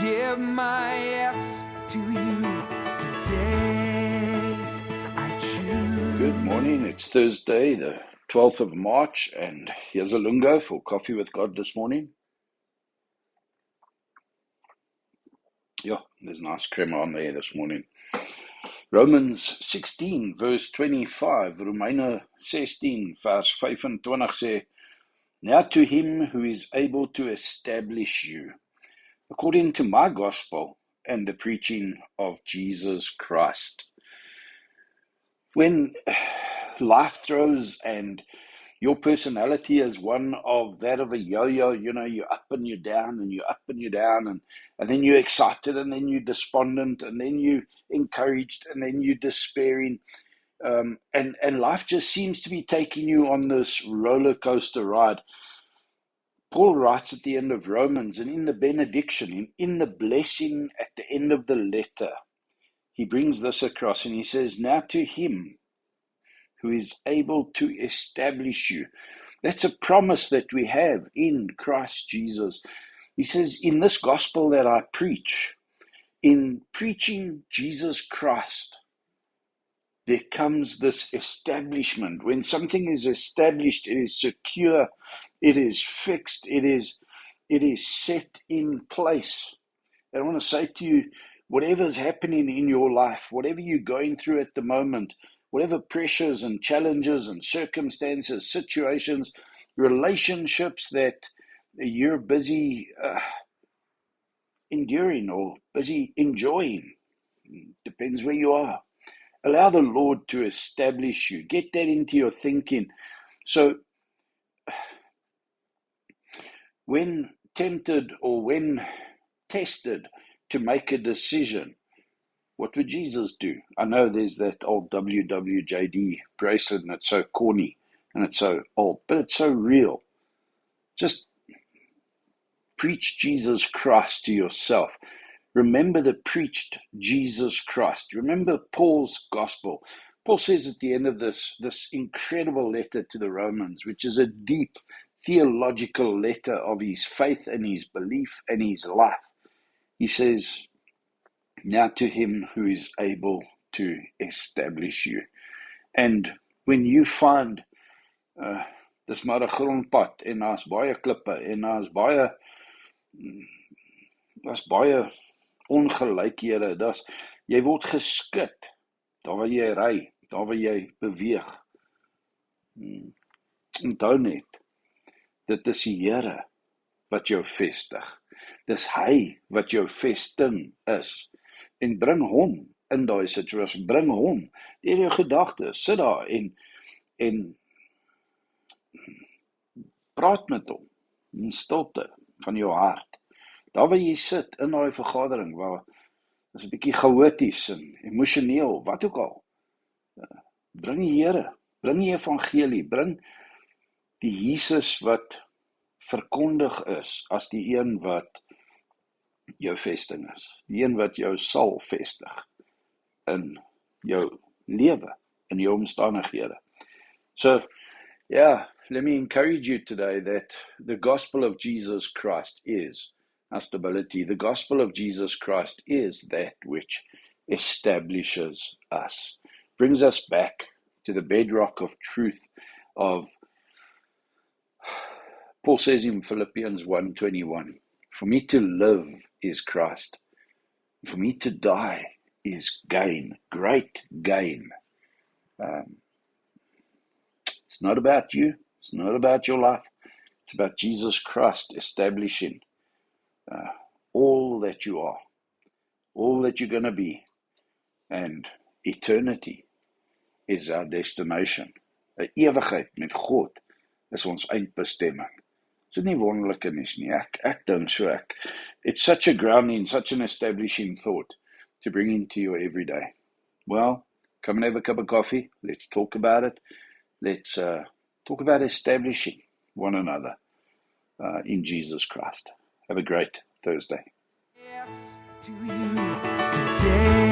give my yes to you today. I choose. Good morning. It's Thursday, the 12th of March, and here's a lungo for Coffee with God this morning. Yeah, there's nice crema on there this morning. Romans 16, verse 25, Romeine 16, vers 25 sê, Now to him who is able to establish you, according to my gospel and the preaching of Jesus Christ. When life throws and your personality is one of that of a yo-yo, you're up and you're down and you're up and you're down, and then you're excited and then you're despondent and then you're encouraged and then you're despairing. And life just seems to be taking you on this roller coaster ride. Paul writes at the end of Romans, and in the benediction, in the blessing at the end of the letter, he brings this across and he says, Now to him who is able to establish you. That's a promise that we have in Christ Jesus. He says, in this gospel that I preach, in preaching Jesus Christ, there comes this establishment. When something is established, it is secure, it is fixed, it is set in place. And I want to say to you, whatever is happening in your life, whatever you're going through at the moment, whatever pressures and challenges and circumstances, situations, relationships that you're busy enduring or busy enjoying, depends where you are. Allow the Lord to establish you. Get that into your thinking. So when tempted or when tested to make a decision, what would Jesus do? I know there's that old WWJD bracelet and it's so corny and it's so old, but it's so real. Just preach Jesus Christ to yourself. Remember the preached Jesus Christ. Remember Paul's gospel. Paul says at the end of this incredible letter to the Romans, which is a deep theological letter of his faith and his belief and his life. He says, Now to him who is able to establish you. And when you find dis maar 'n grondpad en daar's baie klippe en daar's baie ongelykhede, jy word geskit daar waar jy ry, daar waar jy beweeg. Onthou net, dit is die Here wat jou vestig. Dis hy wat jou vesting is. En bring hom in daai situasie, bring hom deur jou gedagtes, sit daar en praat met hom in stilte van jou hart. Daar waar jy sit in daai vergadering waar is 'n bietjie chaoties en emosioneel, wat ook al. Bring die Here, bring die evangelie, bring die Jesus wat verkondig is as die een wat jou vesting is, die een wat jou sal vestig in jou lewe, in jou omstandighede. So, yeah, let me encourage you today that the gospel of Jesus Christ is our stability. The gospel of Jesus Christ is that which establishes us, brings us back to the bedrock of truth of, Paul says in Philippians 1:21, for me to live is Christ. For me to die is gain, great gain. It's not about you. It's not about your life. It's about Jesus Christ establishing all that you are, all that you're going to be. And eternity is our destination. 'n ewigheid met God is ons eindbestemming. Is dit nie wonderlik nie? Ek dink so. It's such a grounding, such an establishing thought to bring into your everyday. Well, come and have a cup of coffee. Let's talk about it. Let's talk about establishing one another in Jesus Christ. Have a great Thursday. Yes to you today.